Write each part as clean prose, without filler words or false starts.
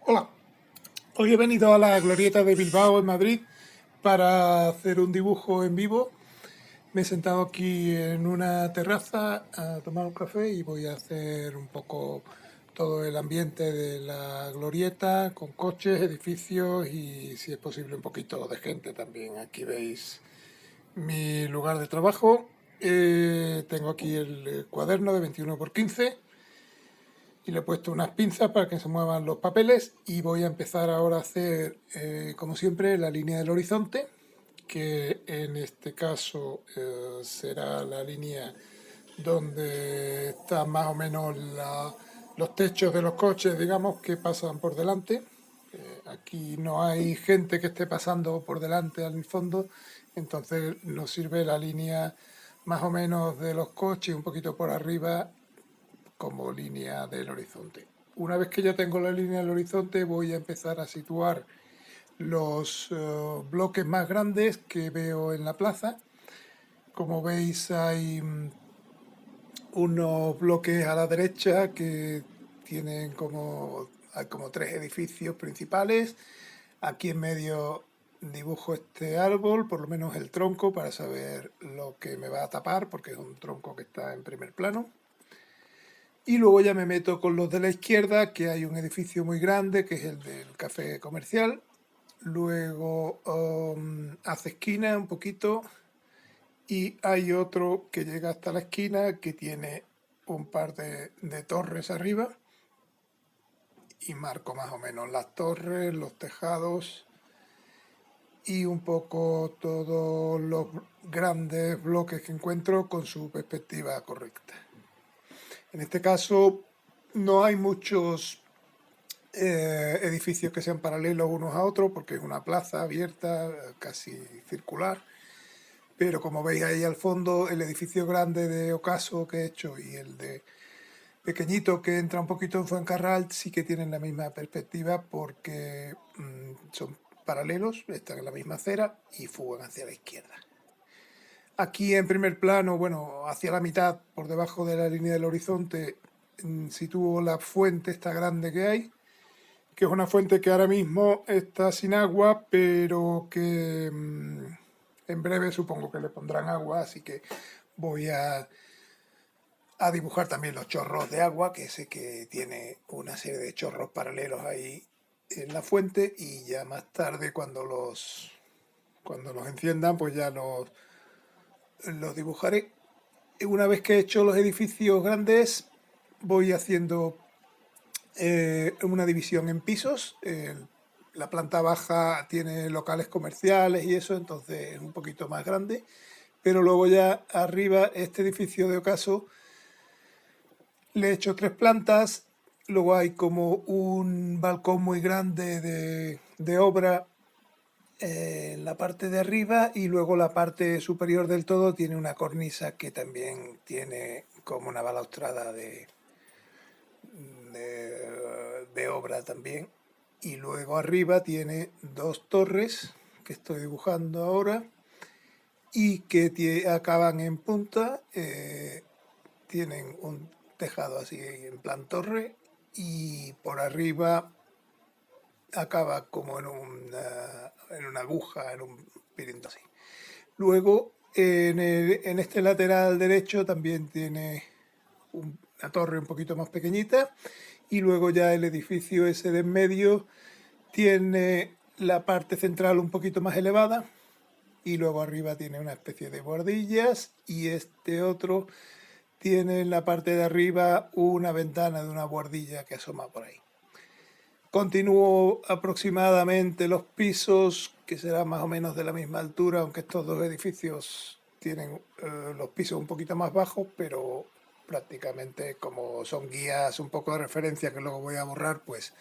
Hola, hoy he venido a la Glorieta de Bilbao en Madrid para hacer un dibujo en vivo. Me he sentado aquí en una terraza a tomar un café y voy a hacer un poco todo el ambiente de la Glorieta con coches, edificios y si es posible un poquito de gente también. Aquí veis mi lugar de trabajo. Tengo aquí el cuaderno de 21 por 15 y le he puesto unas pinzas para que se muevan los papeles y voy a empezar ahora a hacer, como siempre, la línea del horizonte, que en este caso será la línea donde están más o menos los techos de los coches, digamos, que pasan por delante. Aquí no hay gente que esté pasando por delante al fondo, entonces nos sirve la línea más o menos de los coches, un poquito por arriba como línea del horizonte. Una vez que ya tengo la línea del horizonte voy a empezar a situar los bloques más grandes que veo en la plaza. Como veis hay unos bloques a la derecha que tienen hay como tres edificios principales. Aquí en medio dibujo este árbol, por lo menos el tronco, para saber lo que me va a tapar, porque es un tronco que está en primer plano. Y luego ya me meto con los de la izquierda, que hay un edificio muy grande, que es el del café comercial. Luego hace esquina un poquito y hay otro que llega hasta la esquina que tiene un par de torres arriba y marco más o menos las torres, los tejados y un poco todos los grandes bloques que encuentro con su perspectiva correcta. En este caso no hay muchos edificios que sean paralelos unos a otros, porque es una plaza abierta, casi circular. Pero como veis ahí al fondo, el edificio grande de Ocaso que he hecho y el de pequeñito que entra un poquito en Fuencarral sí que tienen la misma perspectiva porque son paralelos, están en la misma acera y fugan hacia la izquierda. Aquí en primer plano, bueno, hacia la mitad, por debajo de la línea del horizonte, sitúo la fuente esta grande que es una fuente que ahora mismo está sin agua, pero que en breve supongo que le pondrán agua, así que voy a dibujar también los chorros de agua, que sé que tiene una serie de chorros paralelos ahí en la fuente y ya más tarde cuando los enciendan pues ya los dibujaré. Una vez que he hecho los edificios grandes voy haciendo una división en pisos. La planta baja tiene locales comerciales y eso, entonces es un poquito más grande. Pero luego ya arriba, este edificio de Ocaso, le he hecho tres plantas. Luego hay como un balcón muy grande de obra en la parte de arriba y luego la parte superior del todo tiene una cornisa que también tiene como una balaustrada de obra también. Y luego arriba tiene dos torres que estoy dibujando ahora y que acaban en punta. Tienen un tejado así en plan torre y por arriba acaba como en una aguja, en un pirinto así. Luego en este lateral derecho también tiene una torre un poquito más pequeñita y luego ya el edificio ese de en medio tiene la parte central un poquito más elevada y luego arriba tiene una especie de bordillas y este otro tiene en la parte de arriba una ventana de una bordilla que asoma por ahí. Continúo aproximadamente los pisos, que serán más o menos de la misma altura, aunque estos dos edificios tienen los pisos un poquito más bajos, pero prácticamente como son guías un poco de referencia que luego voy a borrar, pues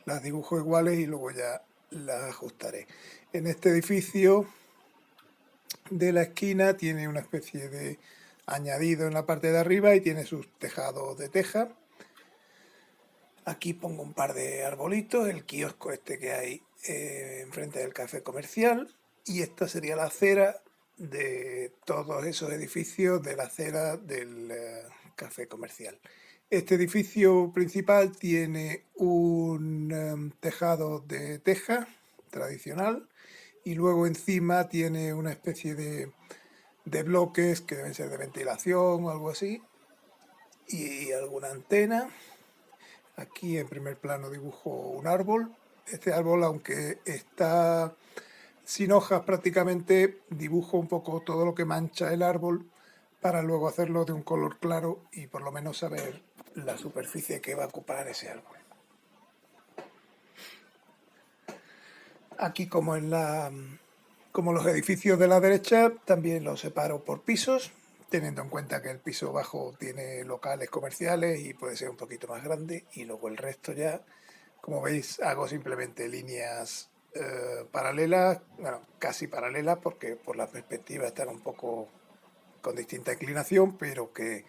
las dibujo iguales y luego ya las ajustaré. En este edificio de la esquina tiene una especie de añadido en la parte de arriba y tiene sus tejados de teja. Aquí pongo un par de arbolitos, el kiosco este que hay enfrente del café comercial y esta sería la acera de todos esos edificios de la acera del café comercial. Este edificio principal tiene un tejado de teja tradicional y luego encima tiene una especie de bloques que deben ser de ventilación o algo así y alguna antena. Aquí en primer plano dibujo un árbol. Este árbol, aunque está sin hojas prácticamente, dibujo un poco todo lo que mancha el árbol para luego hacerlo de un color claro y por lo menos saber la superficie que va a ocupar ese árbol. Aquí como los edificios de la derecha también los separo por pisos, teniendo en cuenta que el piso bajo tiene locales comerciales y puede ser un poquito más grande y luego el resto ya, como veis, hago simplemente líneas paralelas, bueno, casi paralelas porque por la perspectiva están un poco con distinta inclinación, pero que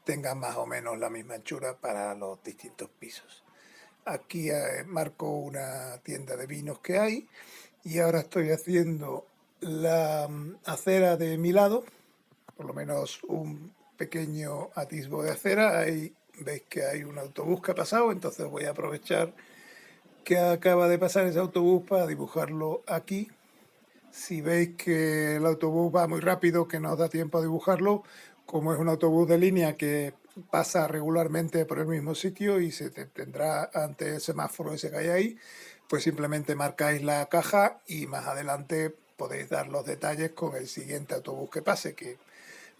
tengan más o menos la misma anchura para los distintos pisos. Aquí marco una tienda de vinos que hay y ahora estoy haciendo la acera de mi lado, por lo menos un pequeño atisbo de acera. Ahí veis que hay un autobús que ha pasado, entonces voy a aprovechar que acaba de pasar ese autobús para dibujarlo aquí. Si veis que el autobús va muy rápido, que no os da tiempo a dibujarlo, como es un autobús de línea que pasa regularmente por el mismo sitio y se tendrá ante el semáforo ese que hay ahí, pues simplemente marcáis la caja y más adelante podéis dar los detalles con el siguiente autobús que pase, que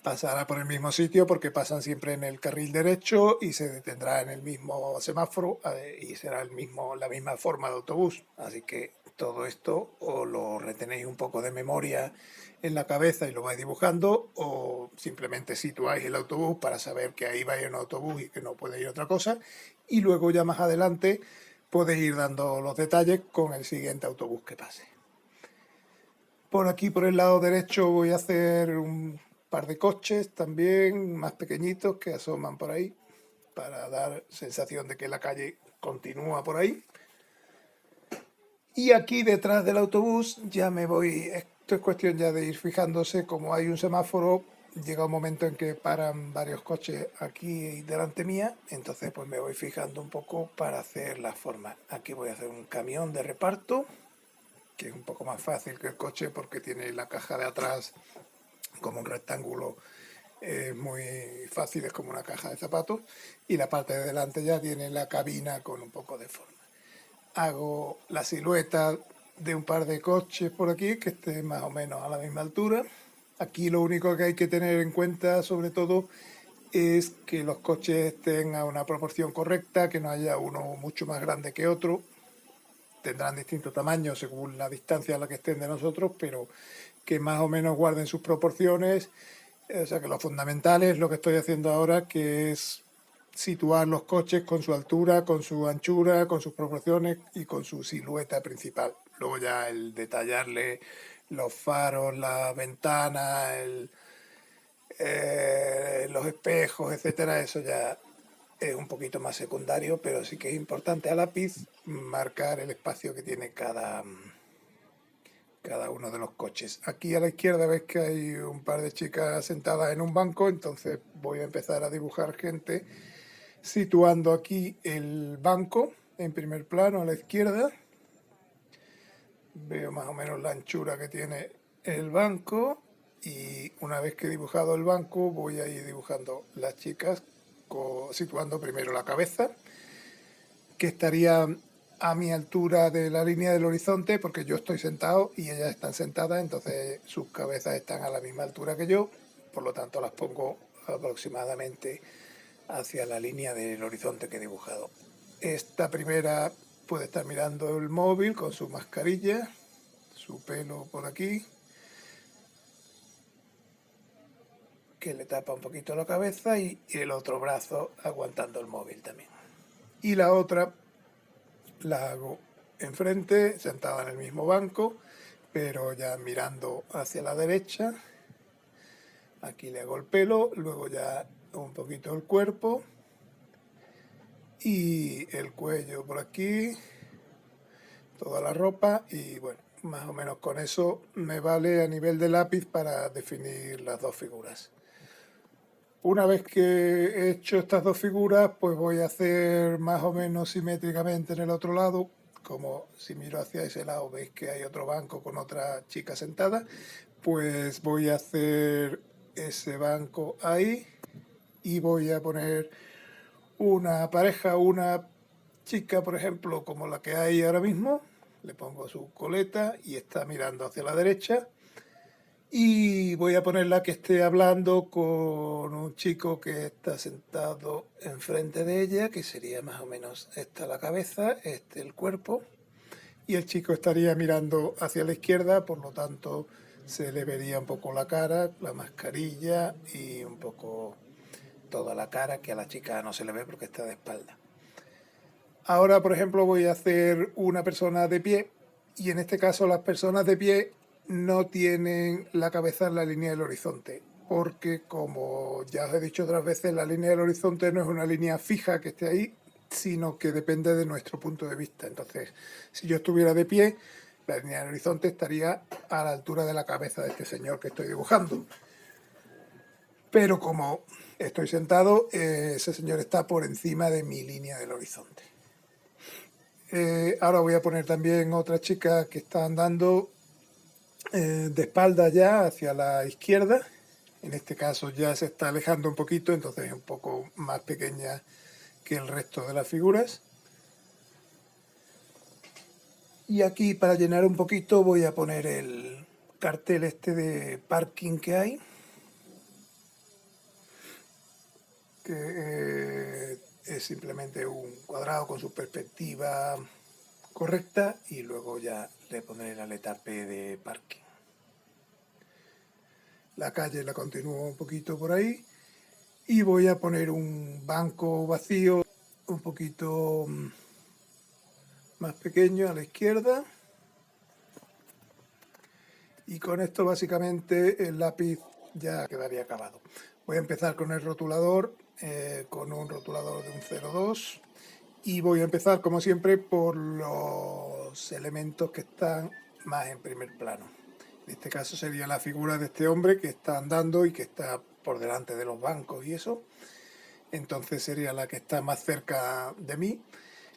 pasará por el mismo sitio porque pasan siempre en el carril derecho y se detendrá en el mismo semáforo y será la misma forma de autobús. Así que todo esto o lo retenéis un poco de memoria en la cabeza y lo vais dibujando o simplemente situáis el autobús para saber que ahí va a ir un autobús y que no puede ir otra cosa y luego ya más adelante podéis ir dando los detalles con el siguiente autobús que pase. Por aquí, por el lado derecho, voy a hacer un par de coches también más pequeñitos que asoman por ahí para dar sensación de que la calle continúa por ahí. Y aquí detrás del autobús ya me voy, esto es cuestión ya de ir fijándose, como hay un semáforo, llega un momento en que paran varios coches aquí delante mía, entonces pues me voy fijando un poco para hacer las formas. Aquí voy a hacer un camión de reparto, que es un poco más fácil que el coche porque tiene la caja de atrás como un rectángulo muy fácil, es como una caja de zapatos, y la parte de delante ya tiene la cabina con un poco de forma. Hago la silueta de un par de coches por aquí que estén más o menos a la misma altura. Aquí lo único que hay que tener en cuenta sobre todo es que los coches estén a una proporción correcta, que no haya uno mucho más grande que otro. Tendrán distintos tamaños según la distancia a la que estén de nosotros, pero que más o menos guarden sus proporciones. O sea que lo fundamental es lo que estoy haciendo ahora, que es situar los coches con su altura, con su anchura, con sus proporciones y con su silueta principal. Luego ya el detallarle los faros, las ventanas, los espejos, etcétera, eso ya es un poquito más secundario, pero sí que es importante a lápiz marcar el espacio que tiene cada uno de los coches. Aquí a la izquierda ves que hay un par de chicas sentadas en un banco, entonces voy a empezar a dibujar gente situando aquí el banco en primer plano a la izquierda. Veo más o menos la anchura que tiene el banco y una vez que he dibujado el banco voy a ir dibujando las chicas situando primero la cabeza, que estaría a mi altura de la línea del horizonte porque yo estoy sentado y ellas están sentadas, entonces sus cabezas están a la misma altura que yo, por lo tanto las pongo aproximadamente hacia la línea del horizonte que he dibujado. Esta primera puede estar mirando el móvil con su mascarilla, su pelo por aquí, que le tapa un poquito la cabeza y el otro brazo aguantando el móvil también. Y la otra la hago enfrente, sentada en el mismo banco, pero ya mirando hacia la derecha. Aquí le hago el pelo, luego ya un poquito el cuerpo y el cuello por aquí, toda la ropa y bueno, más o menos con eso me vale a nivel de lápiz para definir las dos figuras. Una vez que he hecho estas dos figuras, pues voy a hacer más o menos simétricamente en el otro lado, como si miro hacia ese lado veis que hay otro banco con otra chica sentada, pues voy a hacer ese banco ahí y voy a poner una pareja, una chica, por ejemplo, como la que hay ahora mismo. Le pongo su coleta y está mirando hacia la derecha. Y voy a ponerla que esté hablando con un chico que está sentado enfrente de ella, que sería más o menos esta la cabeza, este el cuerpo, y el chico estaría mirando hacia la izquierda, por lo tanto se le vería un poco la cara, la mascarilla y un poco toda la cara, que a la chica no se le ve porque está de espalda. Ahora, por ejemplo, voy a hacer una persona de pie y en este caso las personas de pie no tienen la cabeza en la línea del horizonte, porque como ya os he dicho otras veces, la línea del horizonte no es una línea fija que esté ahí, sino que depende de nuestro punto de vista. Entonces, si yo estuviera de pie, la línea del horizonte estaría a la altura de la cabeza de este señor que estoy dibujando. Pero como estoy sentado, ese señor está por encima de mi línea del horizonte. Ahora voy a poner también otra chica que está andando de espalda ya hacia la izquierda. En este caso ya se está alejando un poquito, entonces es un poco más pequeña que el resto de las figuras. Y aquí, para llenar un poquito, voy a poner el cartel este de parking que hay, que es simplemente un cuadrado con su perspectiva correcta, y luego ya le pondré la letra P de parking. La calle la continúo un poquito por ahí y voy a poner un banco vacío un poquito más pequeño a la izquierda, y con esto básicamente el lápiz ya quedaría acabado. Voy a empezar con el rotulador, con un rotulador de un 0,2, y voy a empezar como siempre por los elementos que están más en primer plano. En este caso sería la figura de este hombre que está andando y que está por delante de los bancos y eso. Entonces sería la que está más cerca de mí.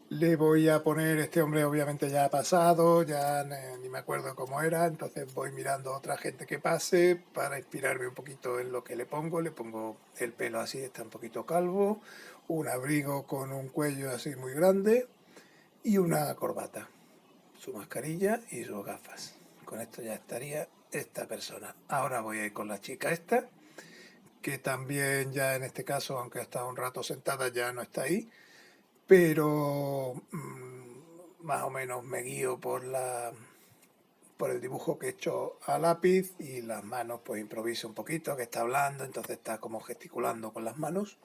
Le voy a poner, este hombre obviamente ya ha pasado, ya ni me acuerdo cómo era, entonces voy mirando a otra gente que pase para inspirarme un poquito en lo que le pongo. Le pongo el pelo así, está un poquito calvo, un abrigo con un cuello así muy grande y una corbata, su mascarilla y sus gafas. Con esto ya estaría esta persona. Ahora voy a ir con la chica esta, que también ya en este caso, aunque ha estado un rato sentada, ya no está ahí, pero más o menos me guío por el dibujo que he hecho a lápiz, y las manos pues improviso un poquito, que está hablando, entonces está como gesticulando con las manos.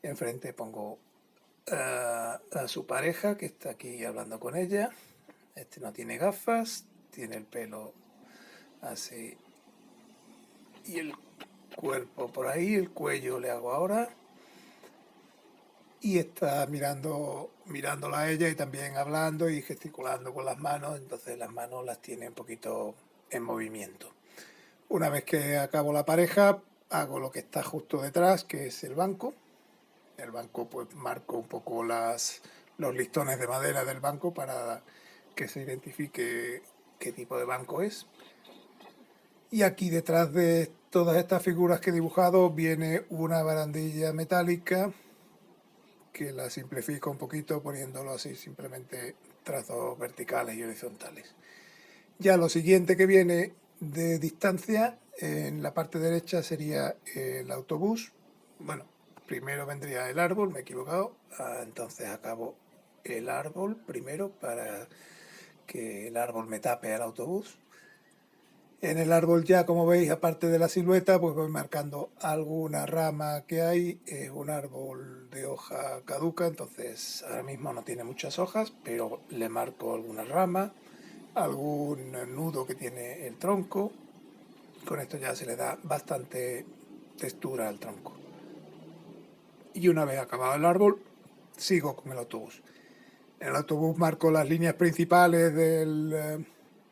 Enfrente pongo a su pareja, que está aquí hablando con ella. Este no tiene gafas, tiene el pelo así y el cuerpo por ahí, el cuello le hago ahora, y está mirándola a ella y también hablando y gesticulando con las manos, entonces las manos las tiene un poquito en movimiento. Una vez que acabo la pareja, hago lo que está justo detrás, que es el banco. El banco, pues marco un poco los listones de madera del banco para que se identifique qué tipo de banco es. Y aquí detrás de todas estas figuras que he dibujado viene una barandilla metálica, que la simplifico un poquito poniéndolo así, simplemente trazos verticales y horizontales. Ya lo siguiente que viene de distancia, en la parte derecha sería el autobús. Bueno, primero vendría el árbol, me he equivocado, entonces acabo el árbol primero para que el árbol me tape al autobús. En el árbol ya, como veis, aparte de la silueta, pues voy marcando alguna rama que hay. Es un árbol de hoja caduca, entonces ahora mismo no tiene muchas hojas, pero le marco alguna rama, algún nudo que tiene el tronco. Con esto ya se le da bastante textura al tronco. Y una vez acabado el árbol, sigo con el autobús. En el autobús marco las líneas principales de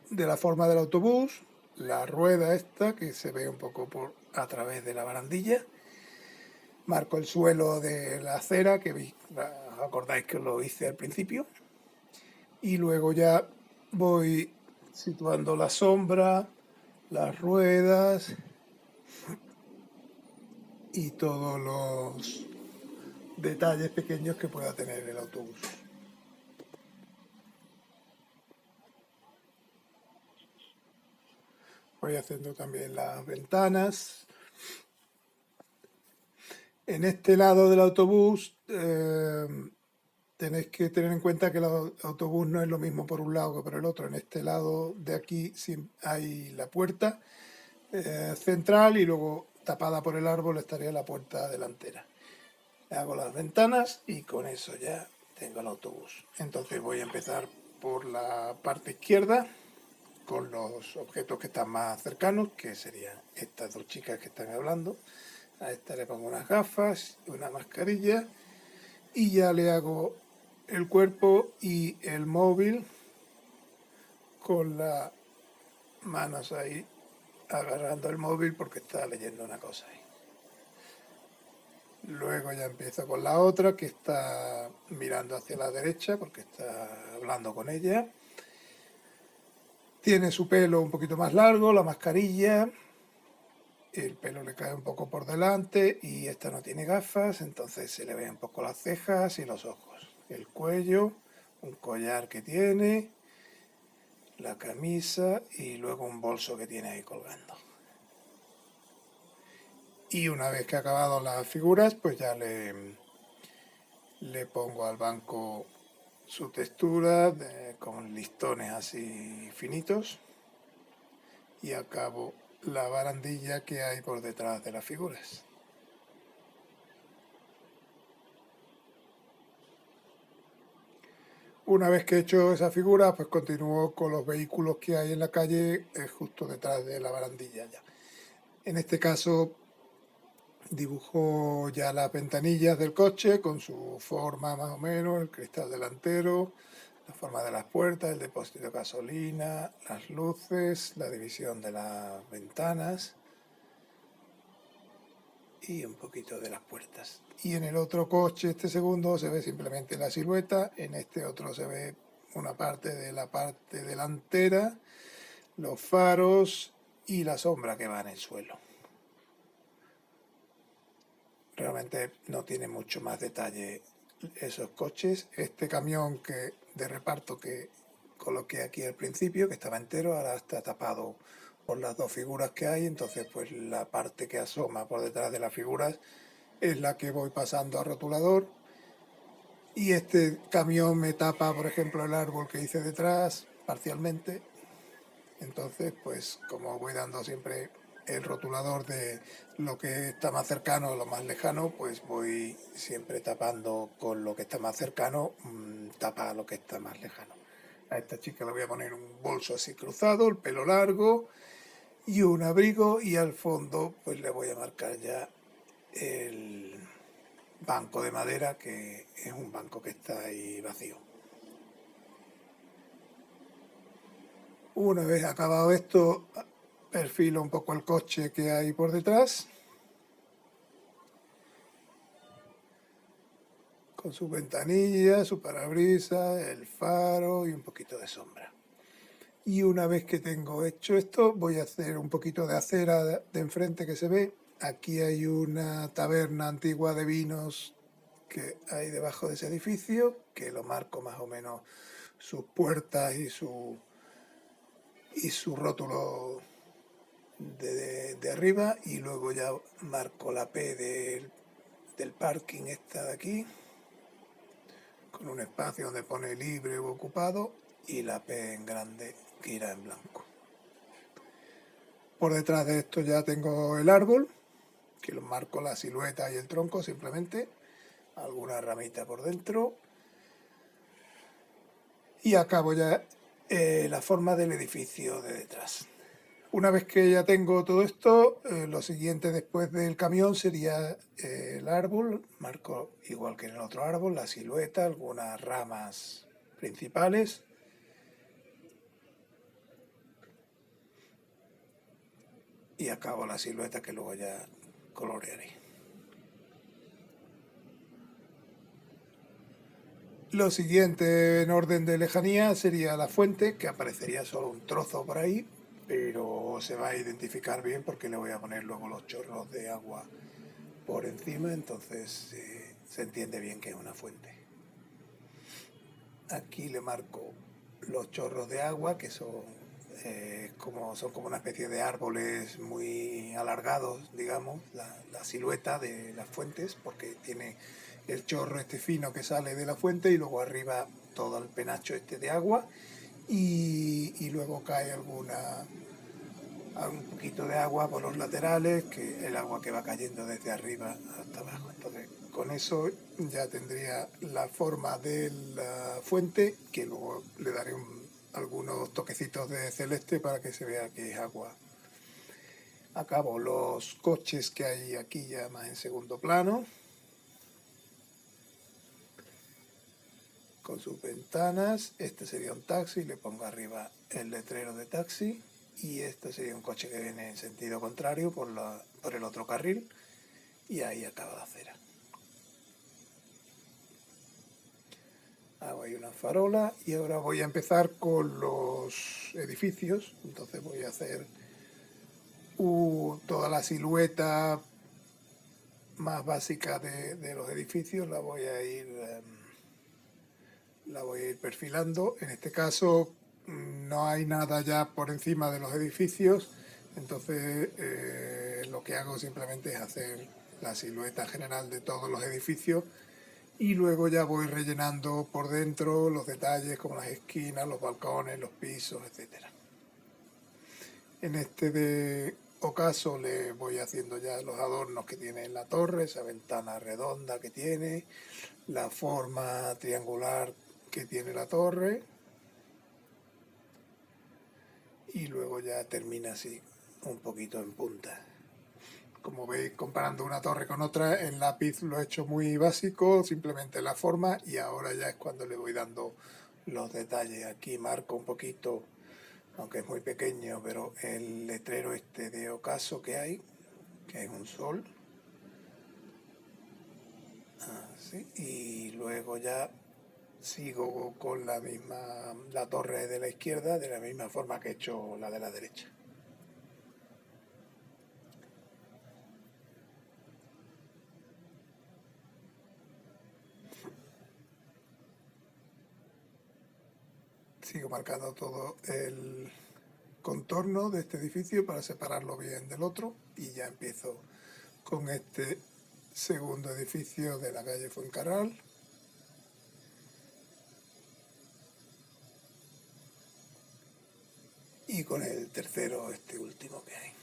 la forma del autobús, la rueda esta que se ve un poco a través de la barandilla, marco el suelo de la acera, que os acordáis que lo hice al principio, y luego ya voy situando la sombra, las ruedas y todos los detalles pequeños que pueda tener el autobús. Voy haciendo también las ventanas. En este lado del autobús tenéis que tener en cuenta que el autobús no es lo mismo por un lado que por el otro. En este lado de aquí hay la puerta central y luego tapada por el árbol estaría la puerta delantera. Hago las ventanas y con eso ya tengo el autobús. Entonces voy a empezar por la parte izquierda con los objetos que están más cercanos, que serían estas dos chicas que están hablando. A esta le pongo unas gafas, una mascarilla y ya le hago el cuerpo y el móvil con las manos ahí agarrando el móvil porque está leyendo una cosa ahí. Luego ya empiezo con la otra que está mirando hacia la derecha porque está hablando con ella. Tiene su pelo un poquito más largo, la mascarilla, el pelo le cae un poco por delante y esta no tiene gafas, entonces se le ven un poco las cejas y los ojos. El cuello, un collar que tiene, la camisa y luego un bolso que tiene ahí colgando. Y una vez que he acabado las figuras, pues ya le pongo al banco su textura con listones así finitos y acabo la barandilla que hay por detrás de las figuras. Una vez que he hecho esa figura, pues continúo con los vehículos que hay en la calle justo detrás de la barandilla ya. En este caso dibujo ya las ventanillas del coche con su forma más o menos, el cristal delantero, la forma de las puertas, el depósito de gasolina, las luces, la división de las ventanas y un poquito de las puertas. Y en el otro coche, este segundo, se ve simplemente la silueta, en este otro se ve una parte de la parte delantera, los faros y la sombra que va en el suelo. Realmente no tiene mucho más detalle esos coches. Este camión de reparto que coloqué aquí al principio, que estaba entero, ahora está tapado por las dos figuras que hay, entonces pues la parte que asoma por detrás de las figuras es la que voy pasando a rotulador. Y este camión me tapa, por ejemplo, el árbol que hice detrás, parcialmente. Entonces, pues como voy dando siempre el rotulador de lo que está más cercano o lo más lejano, pues voy siempre tapando con lo que está más cercano, tapa lo que está más lejano. A esta chica le voy a poner un bolso así cruzado, el pelo largo y un abrigo, y al fondo pues le voy a marcar ya el banco de madera, que es un banco que está ahí vacío. Una vez acabado esto, perfilo un poco el coche que hay por detrás, con su ventanilla, su parabrisas, el faro y un poquito de sombra. Y una vez que tengo hecho esto, voy a hacer un poquito de acera de enfrente que se ve. Aquí hay una taberna antigua de vinos que hay debajo de ese edificio, que lo marco más o menos sus puertas y su rótulo de arriba, y luego ya marco la P del parking esta de aquí, con un espacio donde pone libre o ocupado, y la P en grande que irá en blanco. Por detrás de esto ya tengo el árbol, que lo marco la silueta y el tronco simplemente, alguna ramita por dentro, y acabo ya la forma del edificio de detrás. Una vez que ya tengo todo esto, lo siguiente después del camión sería el árbol. Marco, igual que en el otro árbol, la silueta, algunas ramas principales. Y acabo la silueta, que luego ya colorearé. Lo siguiente en orden de lejanía sería la fuente, que aparecería solo un trozo por ahí, pero se va a identificar bien porque le voy a poner luego los chorros de agua por encima, entonces se entiende bien que es una fuente. Aquí le marco los chorros de agua, que son como una especie de árboles muy alargados, digamos, la silueta de las fuentes, porque tiene el chorro este fino que sale de la fuente y luego arriba todo el penacho este de agua y luego cae un poquito de agua por los laterales, que el agua que va cayendo desde arriba hasta abajo. Entonces, con eso ya tendría la forma de la fuente, que luego le daré algunos toquecitos de celeste para que se vea que es agua. Acabo los coches que hay aquí ya más en segundo plano, con sus ventanas. Este sería un taxi, le pongo arriba el letrero de taxi. Y este sería un coche que viene en sentido contrario por el otro carril. Y ahí acaba la acera. Hago ahí una farola y ahora voy a empezar con los edificios. Entonces voy a hacer toda la silueta más básica de los edificios. La voy a ir perfilando. En este caso no hay nada ya por encima de los edificios, entonces lo que hago simplemente es hacer la silueta general de todos los edificios y luego ya voy rellenando por dentro los detalles como las esquinas, los balcones, los pisos, etc. En este de ocaso le voy haciendo ya los adornos que tiene en la torre, esa ventana redonda que tiene, la forma triangular que tiene la torre y luego ya termina así un poquito en punta. Como veis, comparando una torre con otra, el lápiz lo he hecho muy básico, simplemente la forma, y ahora ya es cuando le voy dando los detalles. Aquí marco un poquito, aunque es muy pequeño, pero el letrero este de ocaso que hay, que es un sol. Así, y luego ya sigo con la torre de la izquierda, de la misma forma que he hecho la de la derecha. Sigo marcando todo el contorno de este edificio para separarlo bien del otro y ya empiezo con este segundo edificio de la calle Fuencarral. Y con el tercero, este último que hay.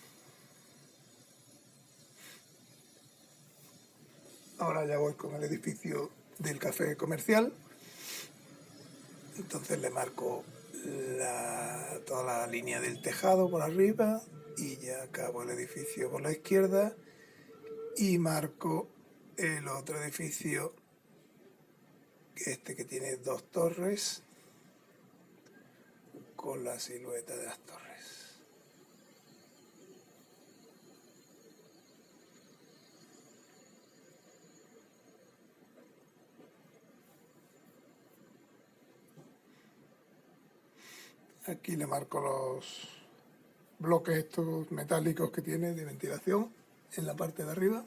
Ahora ya voy con el edificio del café comercial. Entonces le marco toda la línea del tejado por arriba y ya acabo el edificio por la izquierda y marco el otro edificio, este que tiene dos torres, con la silueta de las torres. Aquí le marco los bloques estos metálicos que tiene de ventilación en la parte de arriba.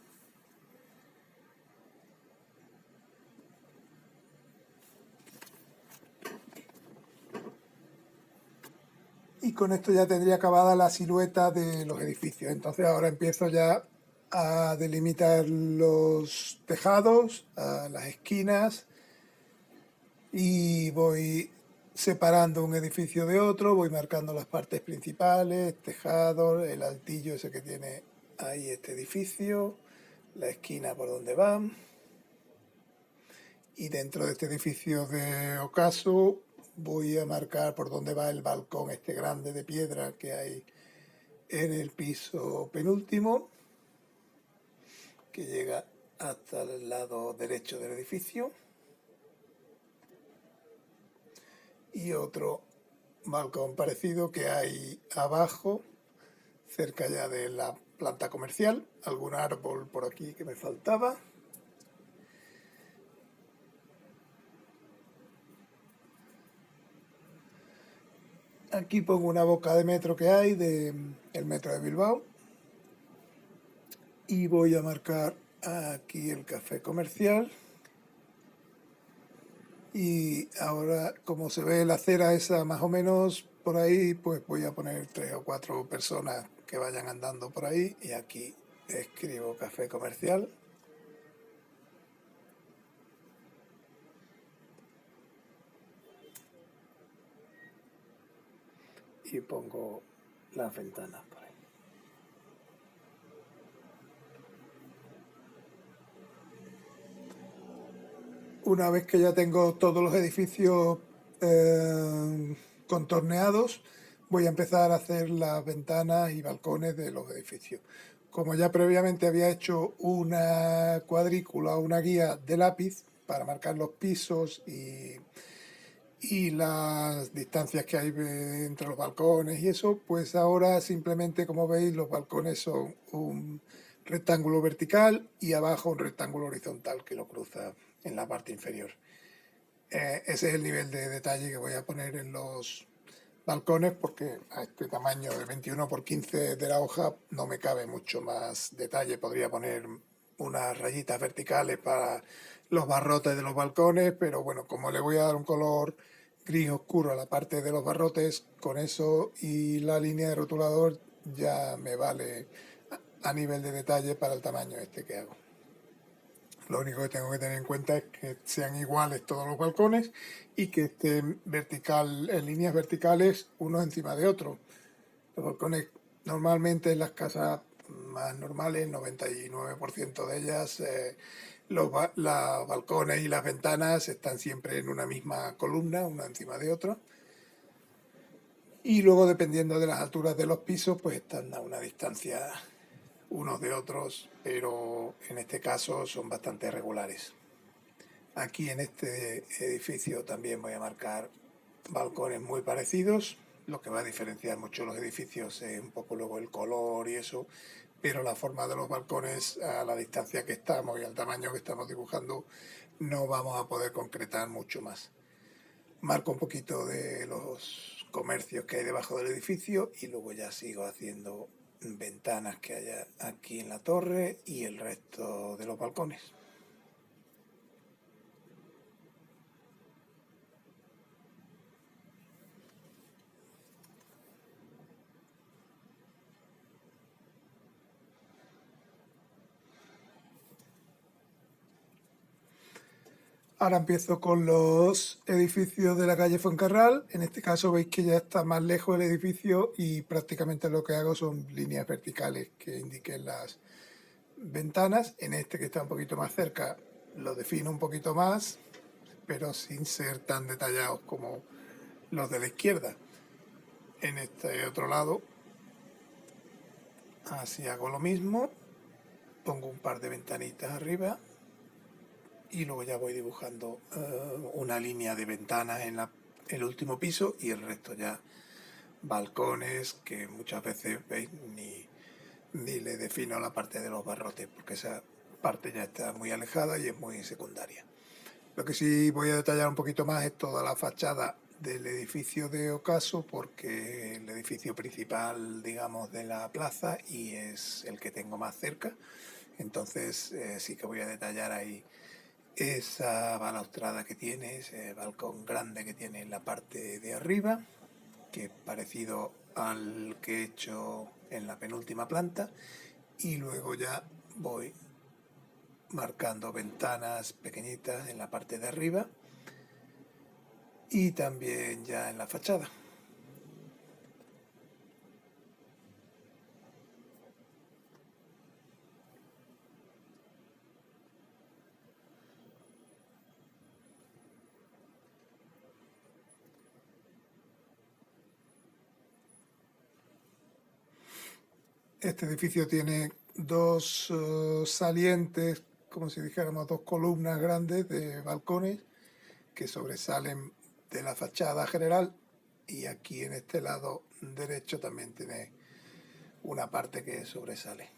Y con esto ya tendría acabada la silueta de los edificios. Entonces ahora empiezo ya a delimitar los tejados, a las esquinas, y voy separando un edificio de otro, voy marcando las partes principales, tejados, el altillo ese que tiene ahí este edificio, la esquina por donde va. Y dentro de este edificio de ocaso voy a marcar por dónde va el balcón este grande de piedra que hay en el piso penúltimo, que llega hasta el lado derecho del edificio. Y otro balcón parecido que hay abajo, cerca ya de la planta comercial. Algún árbol por aquí que me faltaba. Aquí pongo una boca de metro que hay del metro de Bilbao y voy a marcar aquí el café comercial. Y ahora, como se ve la acera esa más o menos por ahí, pues voy a poner 3 o 4 personas que vayan andando por ahí y aquí escribo café comercial y pongo las ventanas por ahí. Una vez que ya tengo todos los edificios contorneados, voy a empezar a hacer las ventanas y balcones de los edificios. Como ya previamente había hecho una cuadrícula, una guía de lápiz para marcar los pisos y las distancias que hay entre los balcones y eso, pues ahora simplemente, como veis, los balcones son un rectángulo vertical y abajo un rectángulo horizontal que lo cruza en la parte inferior. Ese es el nivel de detalle que voy a poner en los balcones porque a este tamaño de 21 por 15 de la hoja no me cabe mucho más detalle. Podría poner unas rayitas verticales para los barrotes de los balcones, pero bueno, como le voy a dar un color gris oscuro a la parte de los barrotes, con eso y la línea de rotulador ya me vale a nivel de detalle para el tamaño este que hago. Lo único que tengo que tener en cuenta es que sean iguales todos los balcones y que estén vertical, en líneas verticales uno encima de otro. Los balcones normalmente en las casas más normales, 99% de ellas, los balcones y las ventanas están siempre en una misma columna, una encima de otra. Y luego, dependiendo de las alturas de los pisos, pues están a una distancia unos de otros, pero en este caso son bastante regulares. Aquí en este edificio también voy a marcar balcones muy parecidos. Lo que va a diferenciar mucho los edificios es un poco luego el color y eso, pero la forma de los balcones a la distancia que estamos y al tamaño que estamos dibujando no vamos a poder concretar mucho más. Marco un poquito de los comercios que hay debajo del edificio y luego ya sigo haciendo ventanas que haya aquí en la torre y el resto de los balcones. Ahora empiezo con los edificios de la calle Fuencarral. En este caso veis que ya está más lejos el edificio y prácticamente lo que hago son líneas verticales que indiquen las ventanas. En este que está un poquito más cerca lo defino un poquito más, pero sin ser tan detallados como los de la izquierda. En este otro lado, así hago lo mismo. Pongo un par de ventanitas arriba y luego ya voy dibujando una línea de ventanas en el último piso y el resto ya balcones que muchas veces veis ni le defino la parte de los barrotes porque esa parte ya está muy alejada y es muy secundaria. Lo que sí voy a detallar un poquito más es toda la fachada del edificio de Ocaso porque el edificio principal, digamos, de la plaza y es el que tengo más cerca. Entonces sí que voy a detallar ahí esa balaustrada que tiene, ese balcón grande que tiene en la parte de arriba, que es parecido al que he hecho en la penúltima planta, y luego ya voy marcando ventanas pequeñitas en la parte de arriba y también ya en la fachada. Este edificio tiene dos salientes, como si dijéramos dos columnas grandes de balcones que sobresalen de la fachada general y aquí en este lado derecho también tiene una parte que sobresale.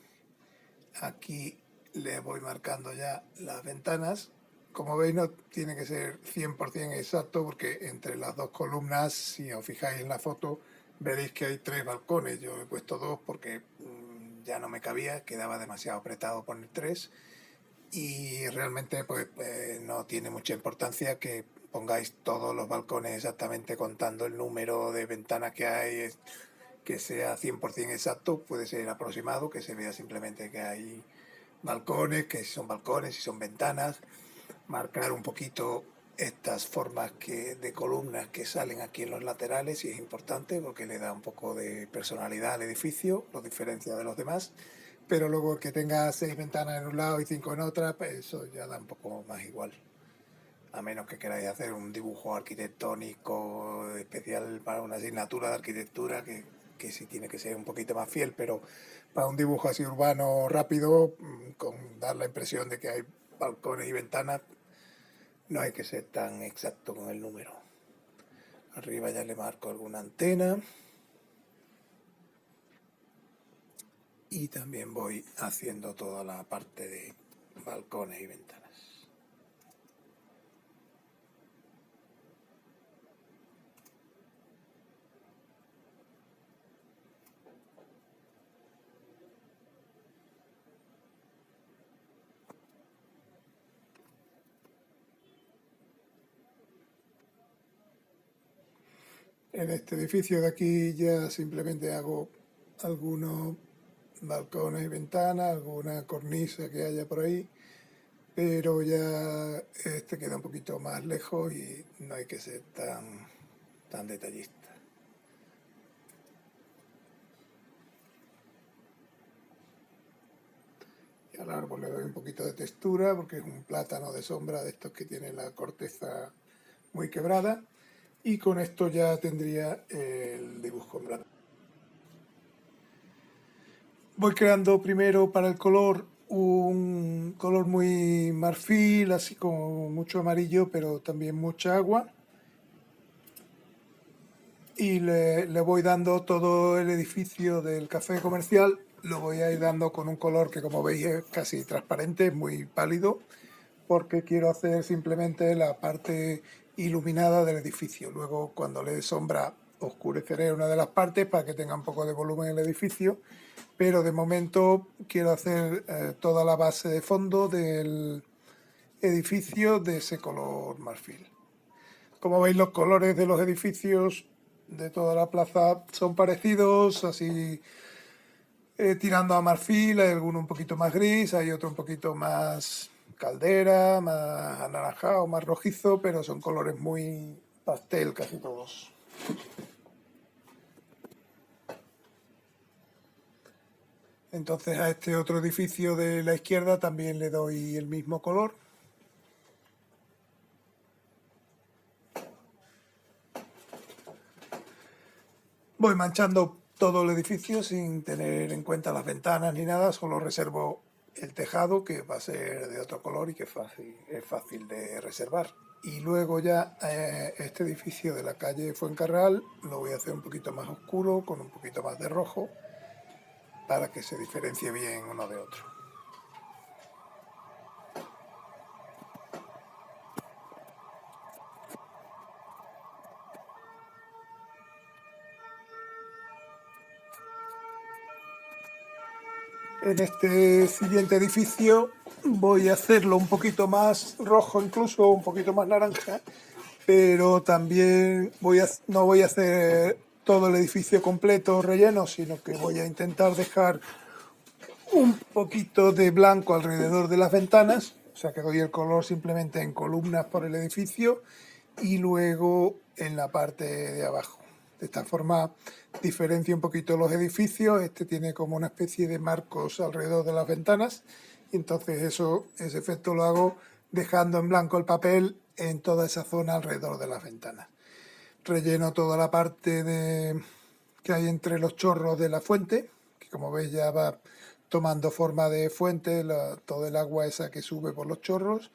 Aquí le voy marcando ya las ventanas como veis no tiene que ser 100% exacto porque entre las dos columnas, si os fijáis en la foto, veréis que hay 3 balcones. Yo he puesto 2 porque ya no me cabía, quedaba demasiado apretado poner 3 y realmente pues no tiene mucha importancia que pongáis todos los balcones exactamente contando el número de ventanas que hay, que sea 100% exacto, puede ser aproximado, que se vea simplemente que hay balcones, que si son balcones, si son ventanas, marcar un poquito estas formas de columnas que salen aquí en los laterales y es importante porque le da un poco de personalidad al edificio, lo diferencia de los demás, pero luego que tenga 6 ventanas en un lado y 5 en otra, pues eso ya da un poco más igual. A menos que queráis hacer un dibujo arquitectónico especial para una asignatura de arquitectura que sí tiene que ser un poquito más fiel, pero para un dibujo así urbano rápido, con dar la impresión de que hay balcones y ventanas, no hay que ser tan exacto con el número. Arriba ya le marco alguna antena. Y también voy haciendo toda la parte de balcones y ventanas. En este edificio de aquí ya simplemente hago algunos balcones y ventanas, alguna cornisa que haya por ahí, pero ya este queda un poquito más lejos y no hay que ser tan detallista. Y al árbol le doy un poquito de textura porque es un plátano de sombra de estos que tiene la corteza muy quebrada. Y con esto ya tendría el dibujo en blanco. Voy creando primero para el color un color muy marfil, así como mucho amarillo, pero también mucha agua. Y le voy dando todo el edificio del café comercial, lo voy a ir dando con un color que como veis es casi transparente, muy pálido, porque quiero hacer simplemente la parte iluminada del edificio. Luego cuando le dé sombra oscureceré una de las partes para que tenga un poco de volumen el edificio, pero de momento quiero hacer toda la base de fondo del edificio de ese color marfil. Como veis los colores de los edificios de toda la plaza son parecidos, así tirando a marfil, hay alguno un poquito más gris, hay otro un poquito más caldera, más anaranjado, más rojizo, pero son colores muy pastel casi todos. Entonces a este otro edificio de la izquierda también le doy el mismo color. Voy manchando todo el edificio sin tener en cuenta las ventanas ni nada, solo reservo el tejado que va a ser de otro color y que es fácil de reservar. Y luego ya este edificio de la calle Fuencarral lo voy a hacer un poquito más oscuro, con un poquito más de rojo, para que se diferencie bien uno de otro. En este siguiente edificio voy a hacerlo un poquito más rojo, incluso un poquito más naranja, pero también no voy a hacer todo el edificio completo relleno, sino que voy a intentar dejar un poquito de blanco alrededor de las ventanas, o sea que doy el color simplemente en columnas por el edificio y luego en la parte de abajo. De esta forma diferencia un poquito los edificios, este tiene como una especie de marcos alrededor de las ventanas y entonces ese efecto lo hago dejando en blanco el papel en toda esa zona alrededor de las ventanas. Relleno toda la parte que hay entre los chorros de la fuente, que como veis ya va tomando forma de fuente, todo el agua esa que sube por los chorros.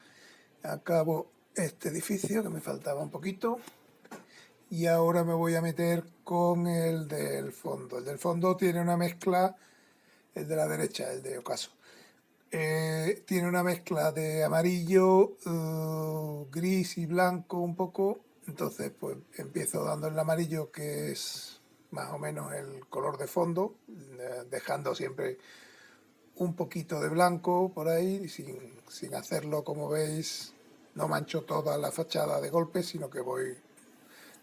Acabo este edificio, que me faltaba un poquito. Y ahora me voy a meter con el del fondo. El del fondo tiene una mezcla, el de la derecha, el de ocaso. Tiene una mezcla de amarillo, gris y blanco un poco. Entonces pues empiezo dando el amarillo, que es más o menos el color de fondo, dejando siempre un poquito de blanco por ahí, sin hacerlo, como veis, no mancho toda la fachada de golpe, sino que voy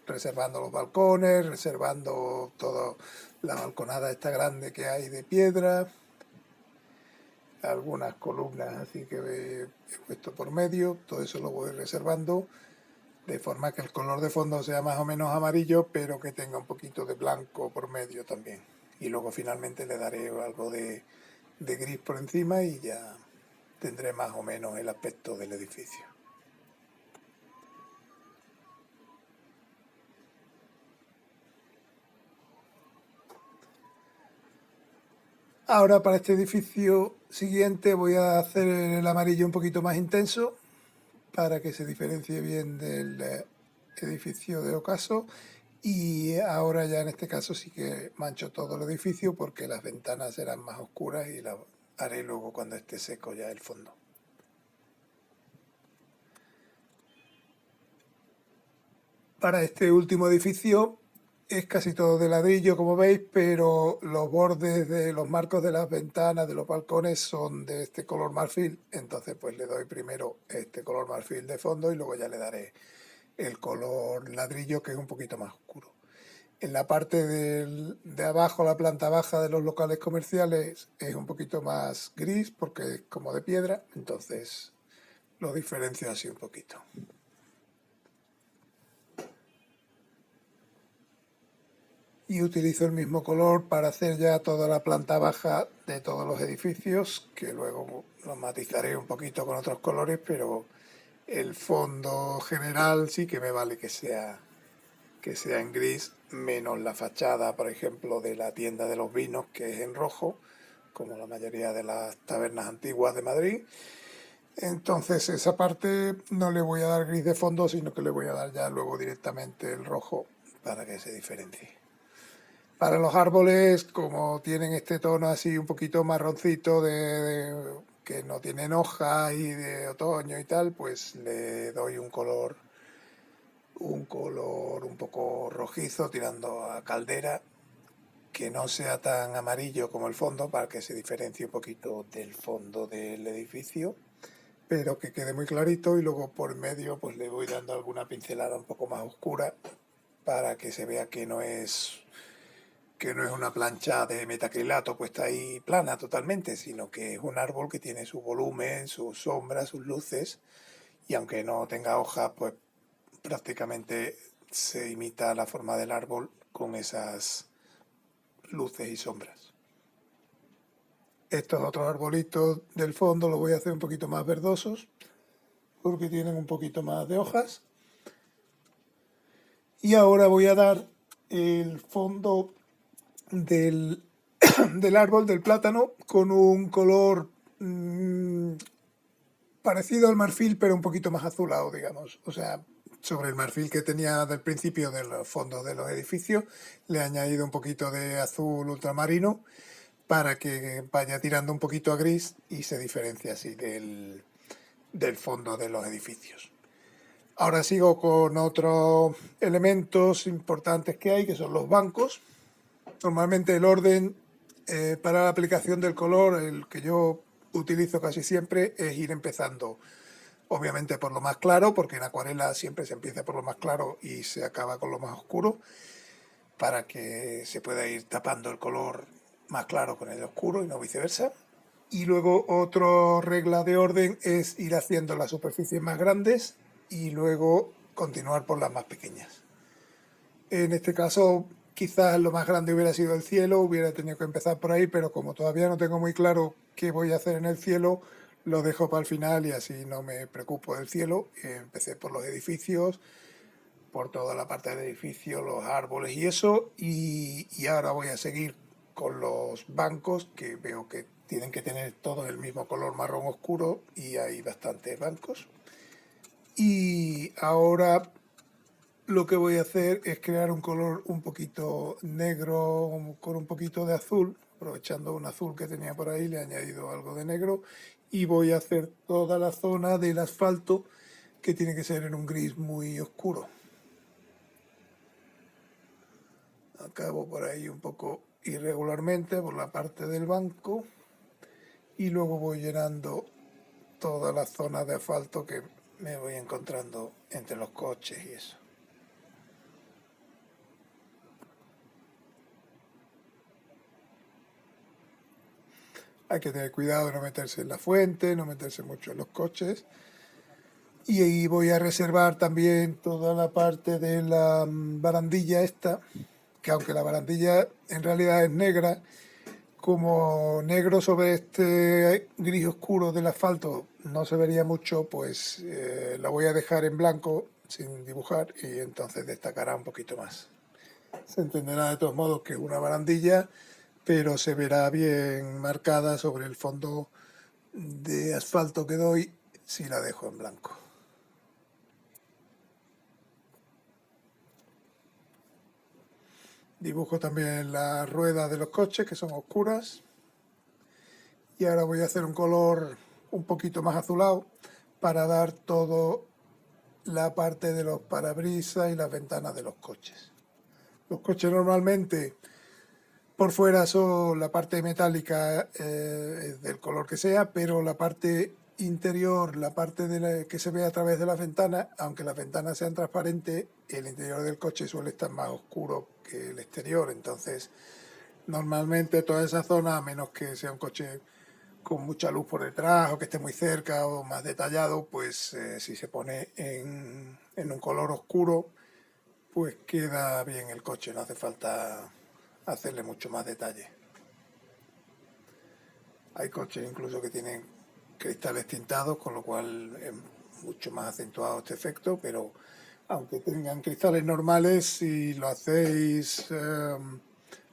reservando los balcones, reservando toda la balconada esta grande que hay de piedra, algunas columnas así que he puesto por medio, todo eso lo voy reservando de forma que el color de fondo sea más o menos amarillo, pero que tenga un poquito de blanco por medio también. Y luego finalmente le daré algo de gris por encima y ya tendré más o menos el aspecto del edificio. Ahora para este edificio siguiente voy a hacer el amarillo un poquito más intenso para que se diferencie bien del edificio de ocaso, y ahora ya en este caso sí que mancho todo el edificio porque las ventanas serán más oscuras y las haré luego cuando esté seco ya el fondo. Para este último edificio es casi todo de ladrillo, como veis, pero los bordes de los marcos de las ventanas, de los balcones, son de este color marfil. Entonces pues le doy primero este color marfil de fondo y luego ya le daré el color ladrillo, que es un poquito más oscuro. En la parte de abajo, la planta baja de los locales comerciales, es un poquito más gris porque es como de piedra, entonces lo diferencio así un poquito. Y utilizo el mismo color para hacer ya toda la planta baja de todos los edificios, que luego lo matizaré un poquito con otros colores, pero el fondo general sí que me vale que sea en gris, menos la fachada, por ejemplo, de la tienda de los vinos, que es en rojo, como la mayoría de las tabernas antiguas de Madrid. Entonces esa parte no le voy a dar gris de fondo, sino que le voy a dar ya luego directamente el rojo para que se diferencie. Para los árboles, como tienen este tono así un poquito marroncito que no tienen hoja y de otoño y tal, pues le doy un color un poco rojizo tirando a caldera, que no sea tan amarillo como el fondo para que se diferencie un poquito del fondo del edificio, pero que quede muy clarito, y luego por medio pues le voy dando alguna pincelada un poco más oscura para que se vea que no es una plancha de metacrilato puesta ahí plana totalmente, sino que es un árbol que tiene su volumen, sus sombras, sus luces, y aunque no tenga hojas, pues prácticamente se imita la forma del árbol con esas luces y sombras. Estos otros arbolitos del fondo los voy a hacer un poquito más verdosos porque tienen un poquito más de hojas. Y ahora voy a dar el fondo del, del árbol, del plátano, con un color parecido al marfil, pero un poquito más azulado, digamos. O sea, sobre el marfil que tenía del principio de los fondos de los edificios, le he añadido un poquito de azul ultramarino para que vaya tirando un poquito a gris y se diferencie así del fondo de los edificios. Ahora sigo con otros elementos importantes que hay, que son los bancos. Normalmente el orden para la aplicación del color, el que yo utilizo casi siempre, es ir empezando obviamente por lo más claro, porque en acuarela siempre se empieza por lo más claro y se acaba con lo más oscuro, para que se pueda ir tapando el color más claro con el oscuro y no viceversa. Y luego otra regla de orden es ir haciendo las superficies más grandes y luego continuar por las más pequeñas. En este caso, quizás lo más grande hubiera sido el cielo, hubiera tenido que empezar por ahí, pero como todavía no tengo muy claro qué voy a hacer en el cielo, lo dejo para el final y así no me preocupo del cielo. Empecé por los edificios, por toda la parte del edificio, los árboles y eso, y ahora voy a seguir con los bancos, que veo que tienen que tener todos el mismo color marrón oscuro y hay bastantes bancos. Y ahora lo que voy a hacer es crear un color un poquito negro con un poquito de azul, aprovechando un azul que tenía por ahí, le he añadido algo de negro y voy a hacer toda la zona del asfalto, que tiene que ser en un gris muy oscuro. Acabo por ahí un poco irregularmente por la parte del banco y luego voy llenando toda la zona de asfalto que me voy encontrando entre los coches y eso. Hay que tener cuidado de no meterse en la fuente, no meterse mucho en los coches. Y ahí voy a reservar también toda la parte de la barandilla esta, que aunque la barandilla en realidad es negra, como negro sobre este gris oscuro del asfalto no se vería mucho, pues la voy a dejar en blanco sin dibujar y entonces destacará un poquito más. Se entenderá de todos modos que es una barandilla, pero se verá bien marcada sobre el fondo de asfalto que doy si la dejo en blanco. Dibujo también las ruedas de los coches, que son oscuras. Y ahora voy a hacer un color un poquito más azulado para dar toda la parte de los parabrisas y las ventanas de los coches. Los coches normalmente por fuera son la parte metálica del color que sea, pero la parte interior, la parte que se ve a través de las ventanas, aunque las ventanas sean transparentes, el interior del coche suele estar más oscuro que el exterior. Entonces, normalmente toda esa zona, a menos que sea un coche con mucha luz por detrás o que esté muy cerca o más detallado, pues si se pone en un color oscuro, pues queda bien el coche, no hace falta hacerle mucho más detalle. Hay coches incluso que tienen cristales tintados, con lo cual es mucho más acentuado este efecto, pero aunque tengan cristales normales, si lo hacéis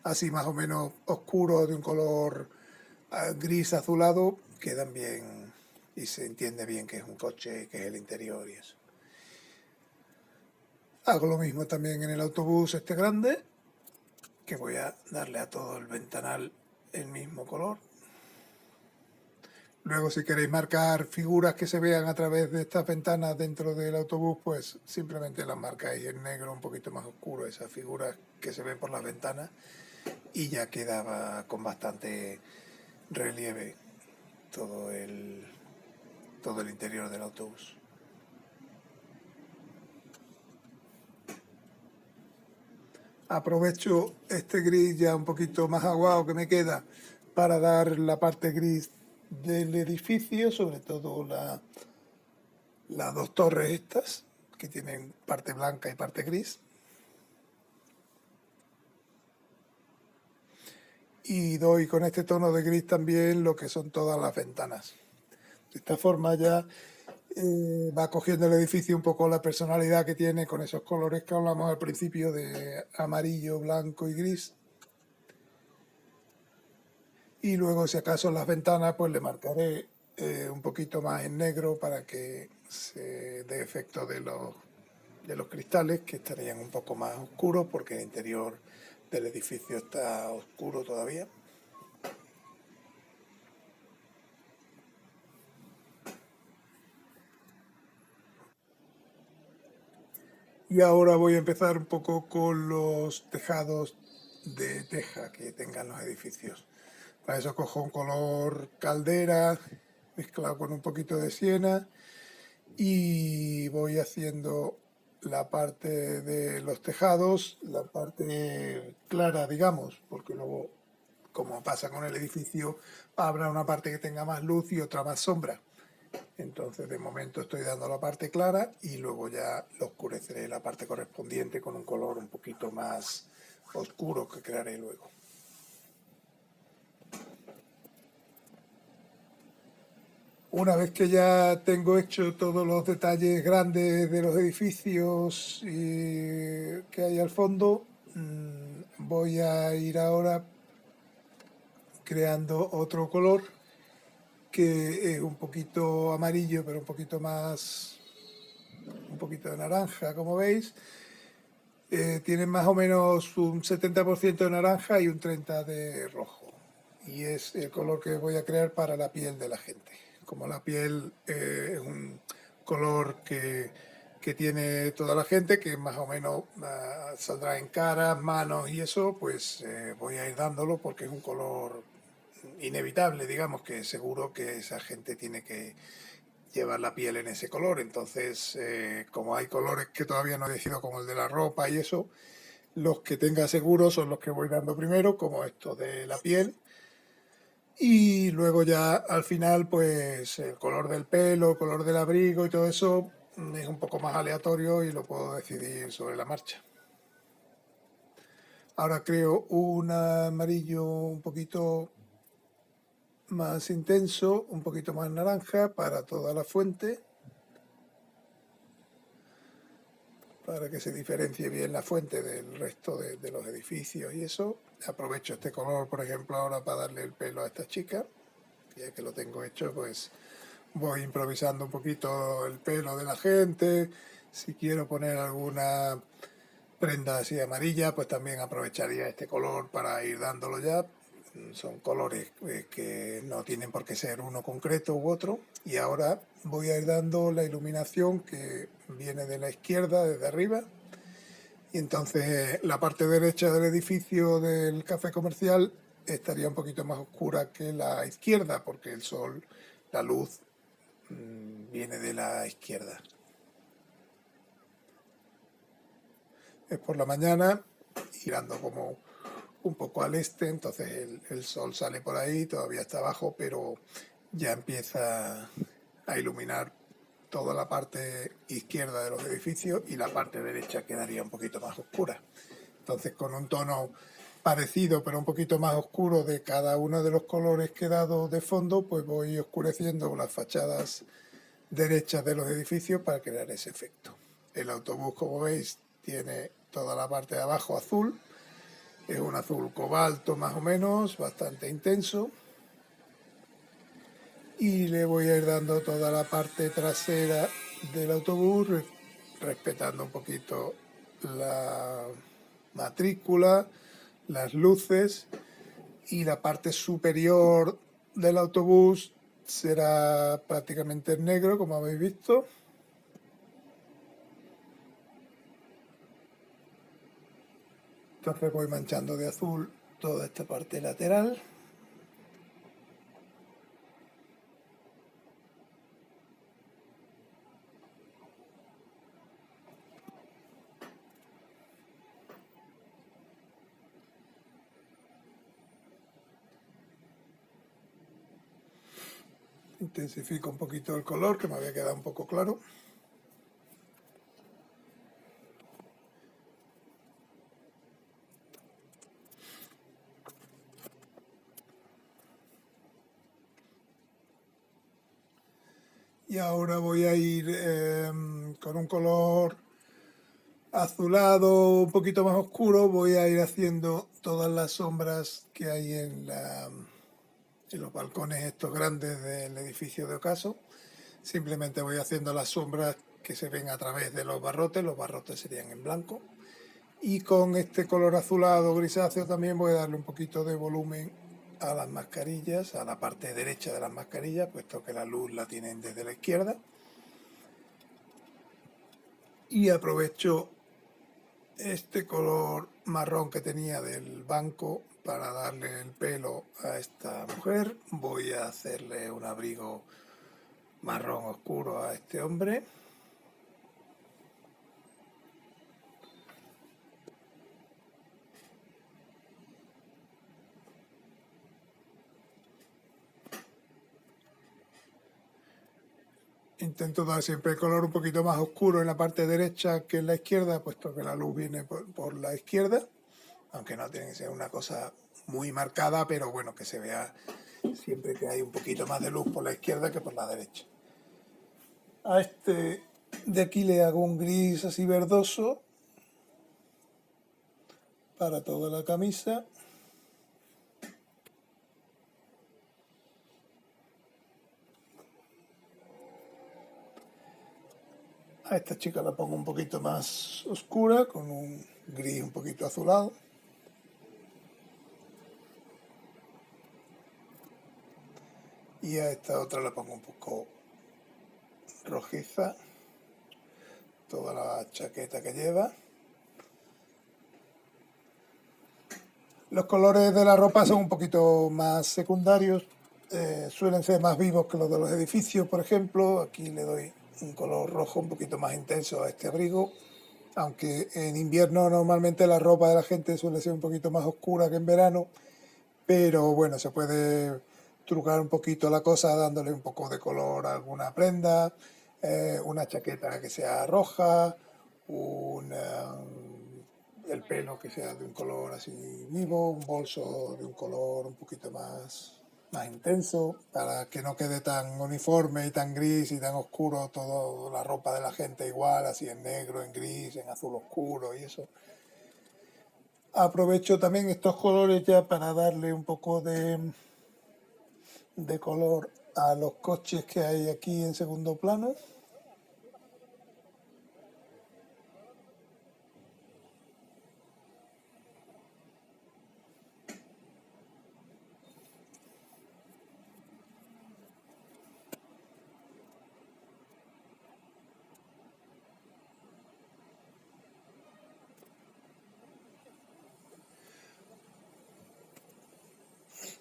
así más o menos oscuro, de un color gris azulado, quedan bien y se entiende bien que es un coche, que es el interior y eso. Hago lo mismo también en el autobús este grande, que voy a darle a todo el ventanal el mismo color. Luego, si queréis marcar figuras que se vean a través de estas ventanas dentro del autobús, pues simplemente las marcáis en negro un poquito más oscuro, esas figuras que se ven por las ventanas, y ya quedaba con bastante relieve todo el interior del autobús. Aprovecho este gris ya un poquito más aguado que me queda para dar la parte gris del edificio, sobre todo las dos torres estas, que tienen parte blanca y parte gris. Y doy con este tono de gris también lo que son todas las ventanas. De esta forma ya va cogiendo el edificio un poco la personalidad que tiene con esos colores que hablamos al principio de amarillo, blanco y gris. Y luego, si acaso, las ventanas pues le marcaré un poquito más en negro para que se dé efecto de los cristales, que estarían un poco más oscuros porque el interior del edificio está oscuro todavía. Y ahora voy a empezar un poco con los tejados de teja que tengan los edificios. Para eso cojo un color caldera mezclado con un poquito de siena y voy haciendo la parte de los tejados, la parte clara, digamos, porque luego, como pasa con el edificio, habrá una parte que tenga más luz y otra más sombra. Entonces, de momento estoy dando la parte clara y luego ya lo oscureceré la parte correspondiente con un color un poquito más oscuro que crearé luego. Una vez que ya tengo hecho todos los detalles grandes de los edificios que hay al fondo, voy a ir ahora creando otro color que es un poquito amarillo, pero un poquito de naranja, como veis. Tiene más o menos un 70% de naranja y un 30% de rojo. y es el color que voy a crear para la piel de la gente. Como la piel es un color que tiene toda la gente, que más o menos saldrá en caras, manos y eso, pues voy a ir dándolo porque es un color inevitable, digamos, que seguro que esa gente tiene que llevar la piel en ese color. Entonces, como hay colores que todavía no he decidido, como el de la ropa y eso, los que tenga seguro son los que voy dando primero, como esto de la piel. Y luego ya al final, pues el color del pelo, el color del abrigo y todo eso es un poco más aleatorio y lo puedo decidir sobre la marcha. Ahora creo un amarillo un poquito más intenso, un poquito más naranja para toda la fuente, para que se diferencie bien la fuente del resto de los edificios y eso. Aprovecho este color, por ejemplo, ahora para darle el pelo a esta chica. Ya que lo tengo hecho, pues voy improvisando un poquito el pelo de la gente. Si quiero poner alguna prenda así amarilla, pues también aprovecharía este color para ir dándolo ya. Son colores que no tienen por qué ser uno concreto u otro. Y ahora voy a ir dando la iluminación que viene de la izquierda, desde arriba. Y entonces la parte derecha del edificio del café comercial estaría un poquito más oscura que la izquierda, porque el sol, la luz, viene de la izquierda. Es por la mañana, girando como un poco al este, entonces el sol sale por ahí, todavía está abajo, pero ya empieza a iluminar toda la parte izquierda de los edificios y la parte derecha quedaría un poquito más oscura. Entonces, con un tono parecido pero un poquito más oscuro de cada uno de los colores que he dado de fondo, pues voy oscureciendo las fachadas derechas de los edificios para crear ese efecto. El autobús, como veis, tiene toda la parte de abajo azul, es un azul cobalto más o menos, bastante intenso, y le voy a ir dando toda la parte trasera del autobús, respetando un poquito la matrícula, las luces, y la parte superior del autobús será prácticamente negro, como habéis visto. Entonces voy manchando de azul toda esta parte lateral. Intensifico un poquito el color, que me había quedado un poco claro. Y ahora voy a ir con un color azulado un poquito más oscuro, voy a ir haciendo todas las sombras que hay en los balcones estos grandes del edificio de Ocaso. Simplemente voy haciendo las sombras que se ven a través de los barrotes serían en blanco. Y con este color azulado grisáceo también voy a darle un poquito de volumen a las mascarillas, a la parte derecha de las mascarillas, puesto que la luz la tienen desde la izquierda. Y aprovecho este color marrón que tenía del banco para darle el pelo a esta mujer. Voy a hacerle un abrigo marrón oscuro a este hombre. Intento dar siempre el color un poquito más oscuro en la parte derecha que en la izquierda, puesto que la luz viene por la izquierda, aunque no tiene que ser una cosa muy marcada, pero bueno, que se vea siempre que hay un poquito más de luz por la izquierda que por la derecha. A este de aquí le hago un gris así verdoso para toda la camisa. A esta chica la pongo un poquito más oscura, con un gris un poquito azulado. Y a esta otra la pongo un poco rojiza, toda la chaqueta que lleva. Los colores de la ropa son un poquito más secundarios, suelen ser más vivos que los de los edificios, por ejemplo. Aquí le doy un color rojo un poquito más intenso a este abrigo, aunque en invierno normalmente la ropa de la gente suele ser un poquito más oscura que en verano, pero bueno, se puede trucar un poquito la cosa dándole un poco de color a alguna prenda, una chaqueta que sea roja, el pelo que sea de un color así vivo, un bolso de un color un poquito más intenso, para que no quede tan uniforme y tan gris y tan oscuro toda la ropa de la gente igual, así en negro, en gris, en azul oscuro y eso. Aprovecho también estos colores ya para darle un poco de color a los coches que hay aquí en segundo plano.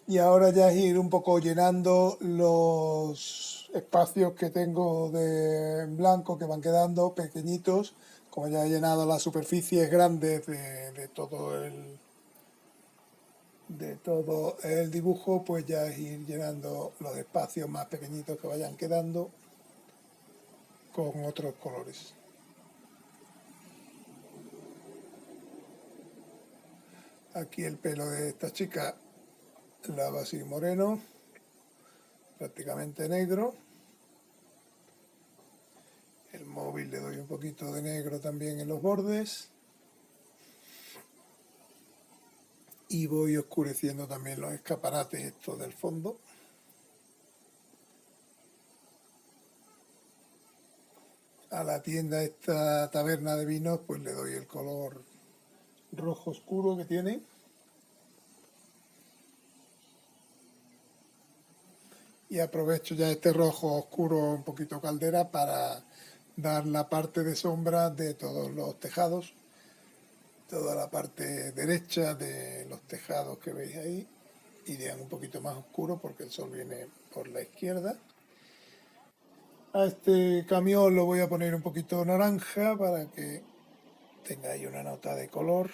Y ahora ya es ir un poco llenando los espacios que tengo de en blanco que van quedando pequeñitos, como ya he llenado las superficies grandes de todo el dibujo, pues ya es ir llenando los espacios más pequeñitos que vayan quedando con otros colores. Aquí el pelo de esta chica la va así moreno, prácticamente negro. El móvil le doy un poquito de negro también en los bordes. Y voy oscureciendo también los escaparates estos del fondo. A la tienda, esta taberna de vinos, pues le doy el color rojo oscuro que tiene. Y aprovecho ya este rojo oscuro un poquito caldera para dar la parte de sombra de todos los tejados. Toda la parte derecha de los tejados que veis ahí irían un poquito más oscuros porque el sol viene por la izquierda. A este camión lo voy a poner un poquito naranja para que tenga ahí una nota de color.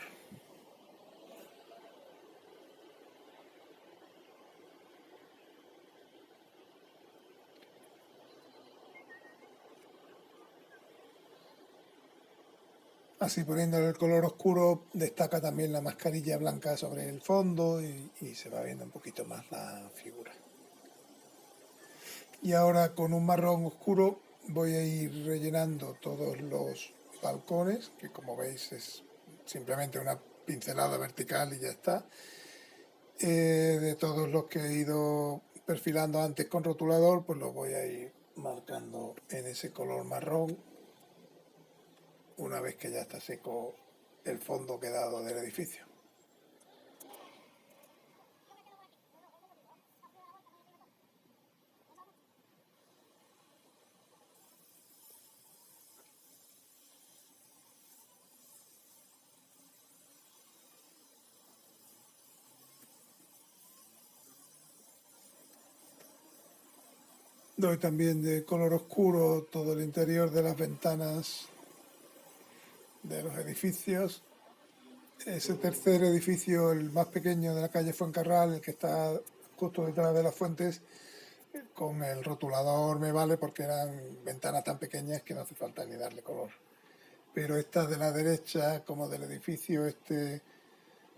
Así poniéndole el color oscuro destaca también la mascarilla blanca sobre el fondo y se va viendo un poquito más la figura. Y ahora con un marrón oscuro voy a ir rellenando todos los balcones, que como veis es simplemente una pincelada vertical y ya está. De todos los que he ido perfilando antes con rotulador, pues los voy a ir marcando en ese color marrón una vez que ya está seco el fondo quedado del edificio. Doy también de color oscuro todo el interior de las ventanas de los edificios. Ese tercer edificio, el más pequeño de la calle Fuencarral, el que está justo detrás de las fuentes, con el rotulador me vale porque eran ventanas tan pequeñas que no hace falta ni darle color. Pero estas de la derecha, como del edificio este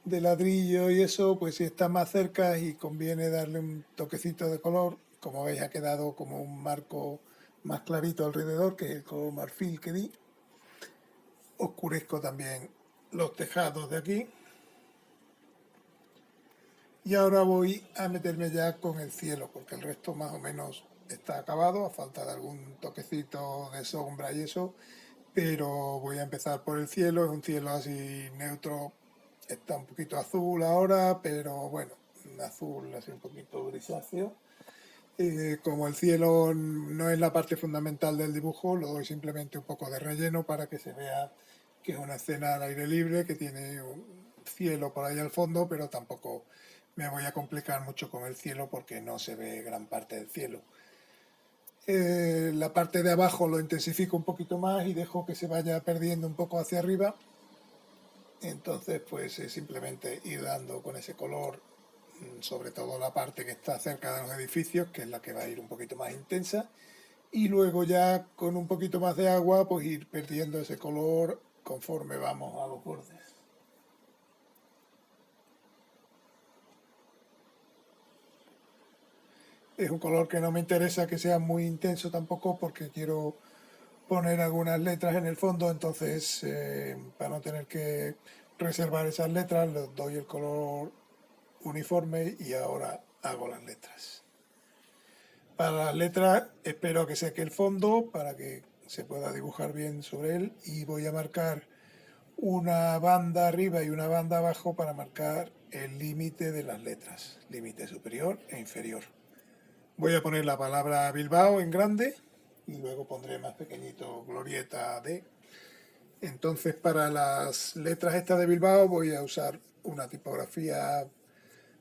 de ladrillo y eso, pues si están más cerca y conviene darle un toquecito de color. Como veis ha quedado como un marco más clarito alrededor, que es el color marfil que di. Oscurezco también los tejados de aquí. Y ahora voy a meterme ya con el cielo, porque el resto más o menos está acabado, a falta de algún toquecito de sombra y eso, pero voy a empezar por el cielo. Es un cielo así neutro, está un poquito azul ahora, pero bueno, un azul así un poquito grisáceo. Como el cielo no es la parte fundamental del dibujo, lo doy simplemente un poco de relleno para que se vea que es una escena al aire libre, que tiene un cielo por ahí al fondo, pero tampoco me voy a complicar mucho con el cielo porque no se ve gran parte del cielo. La parte de abajo lo intensifico un poquito más y dejo que se vaya perdiendo un poco hacia arriba. Entonces, pues es simplemente ir dando con ese color, sobre todo la parte que está cerca de los edificios, que es la que va a ir un poquito más intensa, y luego ya con un poquito más de agua, pues ir perdiendo ese color conforme vamos a los bordes. Es un color que no me interesa que sea muy intenso tampoco porque quiero poner algunas letras en el fondo, entonces para no tener que reservar esas letras, les doy el color uniforme y ahora hago las letras. Para las letras espero que seque el fondo para que se pueda dibujar bien sobre él y voy a marcar una banda arriba y una banda abajo para marcar el límite de las letras, límite superior e inferior. Voy a poner la palabra Bilbao en grande y luego pondré más pequeñito Glorieta D. Entonces para las letras estas de Bilbao voy a usar una tipografía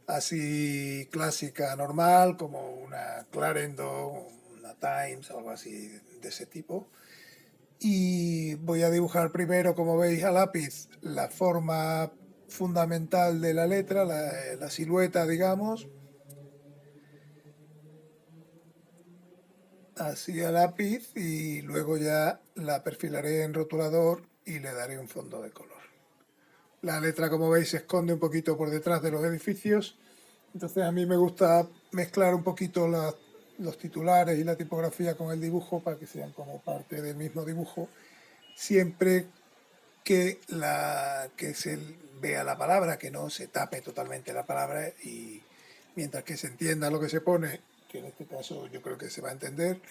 así clásica, normal, como una Clarendon, una Times o algo así de ese tipo. Y voy a dibujar primero, como veis, a lápiz la forma fundamental de la letra, la silueta, digamos, así a lápiz, y luego ya la perfilaré en rotulador y le daré un fondo de color. La letra, como veis, se esconde un poquito por detrás de los edificios, entonces a mí me gusta mezclar un poquito los titulares y la tipografía con el dibujo para que sean como parte del mismo dibujo, siempre que se vea la palabra, que no se tape totalmente la palabra, y mientras que se entienda lo que se pone, que en este caso yo creo que se va a entender,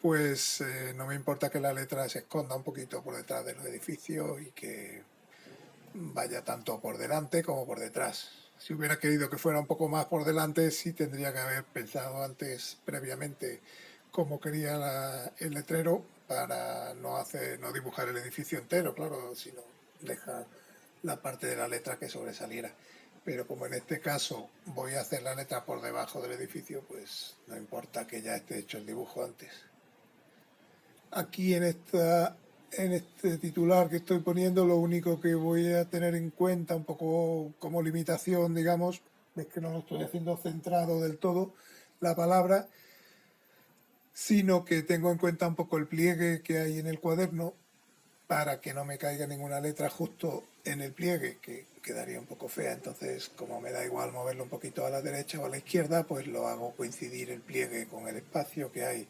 pues no me importa que la letra se esconda un poquito por detrás de los edificios y que vaya tanto por delante como por detrás. Si hubiera querido que fuera un poco más por delante, sí tendría que haber pensado antes, previamente, cómo quería el letrero para no dibujar el edificio entero, claro, sino dejar la parte de la letra que sobresaliera. Pero como en este caso voy a hacer la letra por debajo del edificio, pues no importa que ya esté hecho el dibujo antes. Aquí en este titular que estoy poniendo, lo único que voy a tener en cuenta un poco como limitación, digamos, es que no lo estoy haciendo centrado del todo la palabra, sino que tengo en cuenta un poco el pliegue que hay en el cuaderno para que no me caiga ninguna letra justo en el pliegue, que quedaría un poco fea. Entonces, como me da igual moverlo un poquito a la derecha o a la izquierda, pues lo hago coincidir el pliegue con el espacio que hay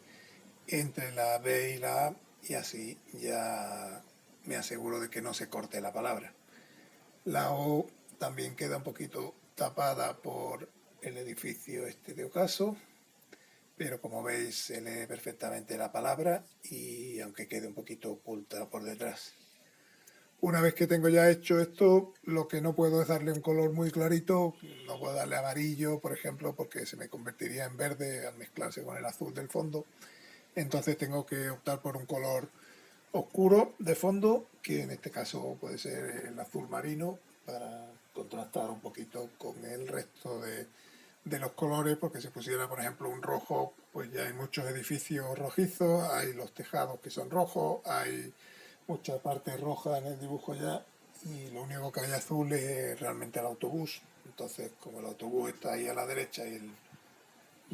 entre la B y la A, y así ya me aseguro de que no se corte la palabra. La O también queda un poquito tapada por el edificio este de ocaso, pero como veis se lee perfectamente la palabra y aunque quede un poquito oculta por detrás. Una vez que tengo ya hecho esto, lo que no puedo es darle un color muy clarito, no puedo darle amarillo, por ejemplo, porque se me convertiría en verde al mezclarse con el azul del fondo. Entonces tengo que optar por un color oscuro de fondo, que en este caso puede ser el azul marino, para contrastar un poquito con el resto de los colores, porque si pusiera, por ejemplo, un rojo, pues ya hay muchos edificios rojizos, hay los tejados que son rojos, hay mucha parte roja en el dibujo ya, y lo único que hay azul es realmente el autobús. Entonces, como el autobús está ahí a la derecha y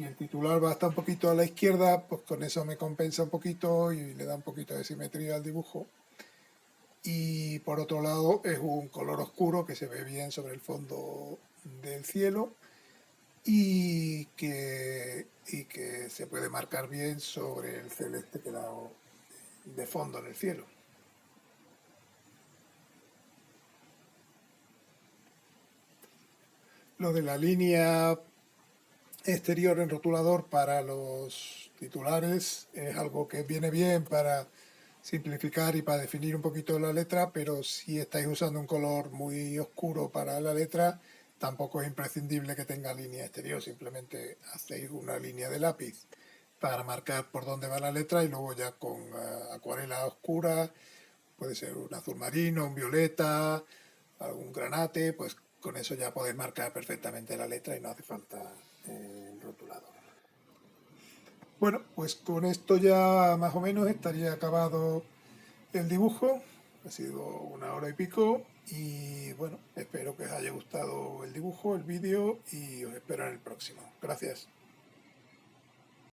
el titular va hasta un poquito a la izquierda, pues con eso me compensa un poquito y le da un poquito de simetría al dibujo. Y por otro lado es un color oscuro que se ve bien sobre el fondo del cielo y que se puede marcar bien sobre el celeste que da de fondo en el cielo. Lo de la línea exterior en rotulador para los titulares es algo que viene bien para simplificar y para definir un poquito la letra, pero si estáis usando un color muy oscuro para la letra, tampoco es imprescindible que tenga línea exterior, simplemente hacéis una línea de lápiz para marcar por dónde va la letra y luego ya con acuarela oscura, puede ser un azul marino, un violeta, algún granate, pues con eso ya podéis marcar perfectamente la letra y no hace falta el rotulador. Bueno, pues con esto ya más o menos estaría acabado el dibujo. Ha sido 1 hora y pico y bueno, espero que os haya gustado el dibujo, el vídeo y os espero en el próximo. Gracias.